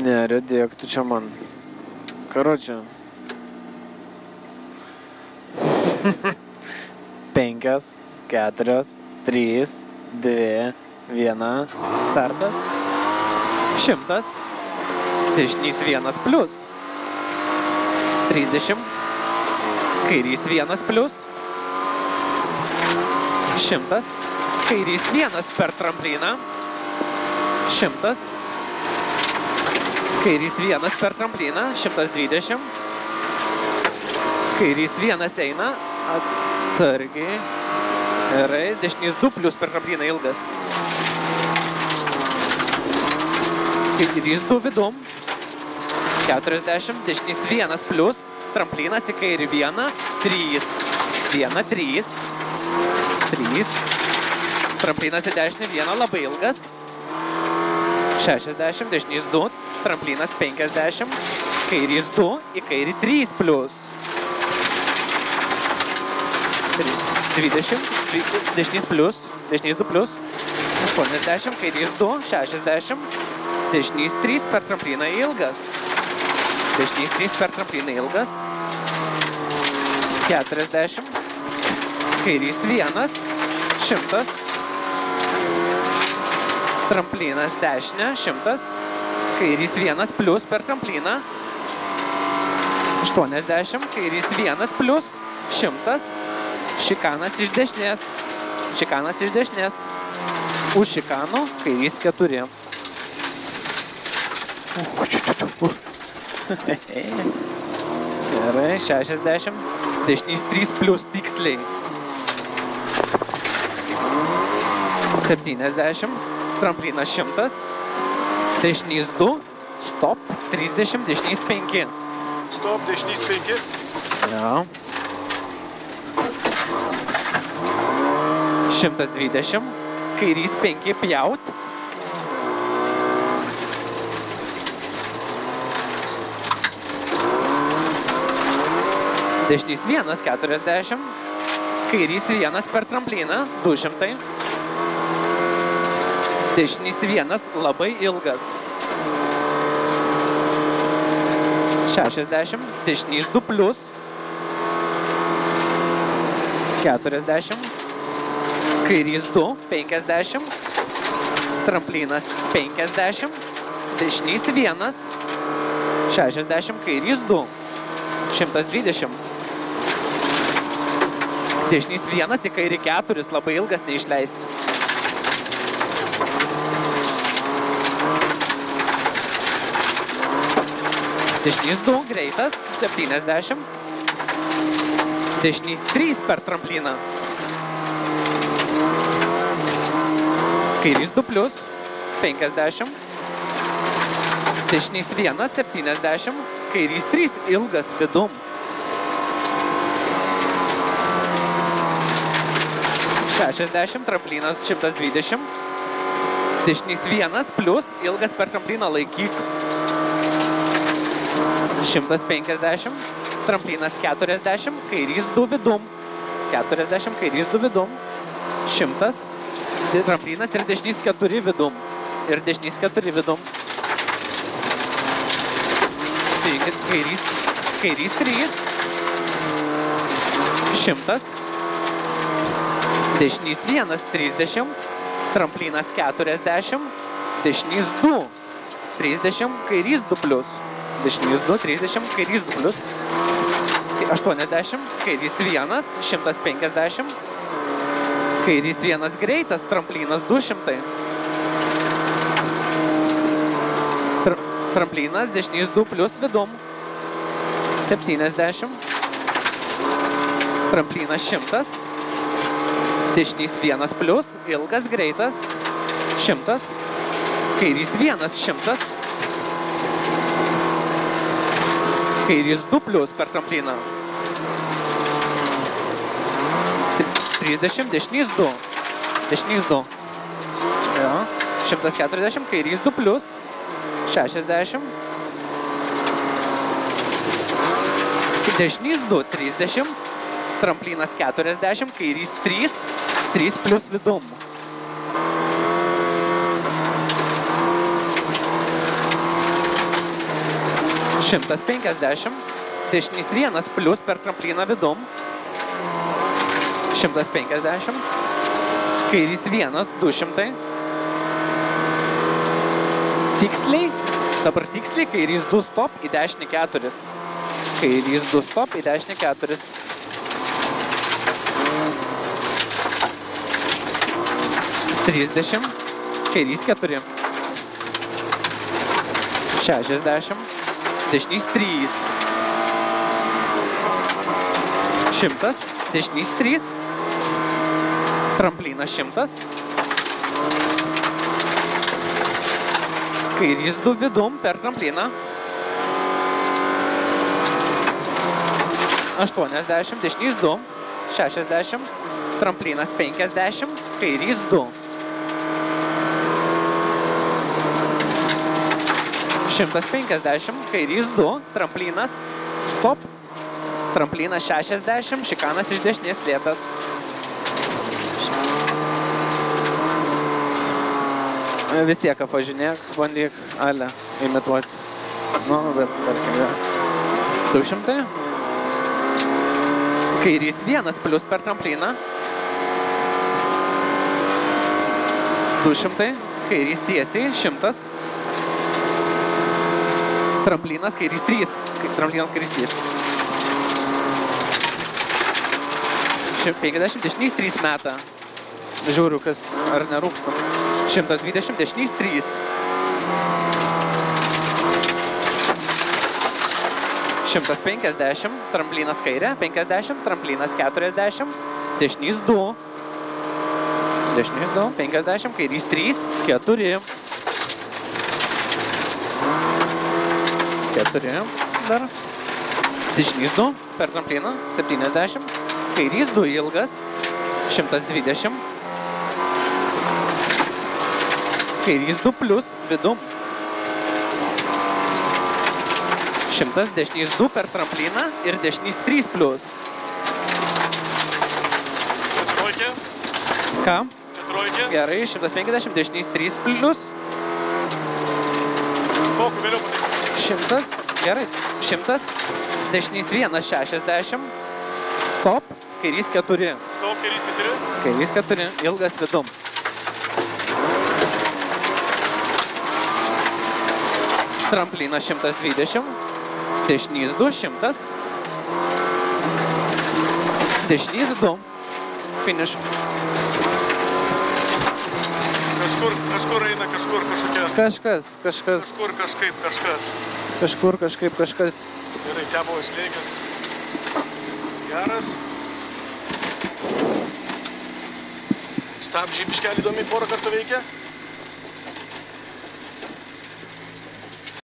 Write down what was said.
Neredėk tu čia man. Karočią. 5, 4, 3, 2, 1. Startas. 100. Dešinys 1 plius. 30. Kairys 1 plius. 100. Kairys 1 per trampliną. 100. Kairys 1 per trampliną. 120. Kairys 1 eina. Atsargiai. Gerai. Dešinys 2 plius per trampliną ilgas. Kairys 2 vidum. 40. Dešinys 1 plius. Tramplinas į kairį 1. 3. 1, 3. 3. Tramplinas į dešinį 1. Labai ilgas. 60. Dešinys 2. Tramplinas 50. Kairys 2. Į kairį 3 plius. 20. Dešinys plius. Dešinys 2 plius. 80. Kairys 2. 60. Dešinys 3 per trampliną ilgas. Dešinys 3 per trampliną ilgas. 40. Kairys 1. 100. Tramplinas dešinė. 100. Kairys 1 plius per trampliną. 80. Kairys 1 plius. 100. Šikanas iš dešinės. Šikanas iš dešinės. Už šikanų. Kairys 4. Gerai, 60. Dešinys 3 plius tiksliai. 70. Tramplinas 100. Dešinys 2. Stop. 30. Dešinys 5. Stop. Dešinys 5. Ja. 120. Kairys 5 pjaut. Dešinys 1, 40. Kairys 1 per trampliną, 200. Dešinys 1 labai ilgas. 60. Dešinys 2 plius. 40. Kairys 2, 50. Tramplinas 50. Dešinys 1. 60. Kairys 2. 120. Dešinys 1 į kairį 4, labai ilgas, neišleisti. Dešinys 2, greitas, 70. Dešinys 3 per trampliną. Kairys 2 plius, 50. Dešinys 1, 70. Kairys 3, ilgas vidum. 60, tramplinas 120. Dešinys 1 plius, ilgas per trampliną laikyk. 150. Tramplinas 40, kairys 2 vidum. 40, kairys 2 vidum. 100. Tramplinas ir dešinys 4 vidum. Ir dešinys 4 vidum. Kairys 3. 100. Dešinys 1, 30. Tramplinas 40. Dešinys 2, 30. Kairys 2 plius. Dešinys 2, 30. Kairys 2 plius. 80. Kairys 1, 150. Kairys 1 greitas. Tramplinas 200. Tramplinas dešinys 2 plius vidum. 70. Tramplinas 100. Dešinys 1 plius, ilgas, greitas. 100. Kairys 1, 100. Kairys 2 plius per trampliną. 30, dešinys 2. Dešinys 2. Jo. 140, kairys 2 plius. 60. Dešinys 2, 30. Tramplinas 40, kairys 3. 3 plius vidum. 150. Dešinys 1 plius per trampliną vidum. 150. Kairys 1, 200. Tiksliai. Dabar tiksliai. Kairys 2 stop į dešinį 4. Kairys 2 stop į dešinį 4. 30. Kairys 4. 60. Dešinys 3. 100. Dešinys 3. Tramplinas 100. Kairys 2 vidum per trampliną. 80. Dešinys 2. 60. Tramplinas 50. Kairys 2. 150. Kairys 2. Tramplinas. Stop. Tramplinas 60. Šikanas iš dešinės lėtas. Vis tiek apvažinėk, bandyk, ale, imituoti. Nu, bet, tarkim, 200. Kairys 1 plius per trampliną. 200. Kairys tiesiai, 100. Tramplinas, kairys 3. Tramplinas, kairys 3. 50, dešinys 3 meta. Žiūriu, kas ar nerūkstam. 120, dešinys 3. 150, tramplinas kairė, 50, tramplinas 40, dešinys 2. Dešinys 2, 50, kairys 3, 4. 4 dar. Dešinys 2 per trampliną, 70. Kairys 2 ilgas, 120. Kairys 2 plius vidum. 100, dešinys 2 per trampliną ir dešinys 3 plius. Keturojkė. Ką? Keturojkė. Gerai, 150, dešinys 3 plius. Kokiu vėliau pateikti? 100, gerai, 100, dešinys 1, 60. Stop, kairys 4. Stop, kairys 4. Kairys 4, ilgas vidum. Tramplinas 120, dešinys 2, 100. Dešinys 2, finish. Kažkur eina, kažkur kažkokia. Kažkas. Kažkur kažkaip kažkas. Kažkur kažkaip kažkas. Gerai, tepovas lėkis. Geras. Stabdžiai biškelį įdomiai porą kartų veikia.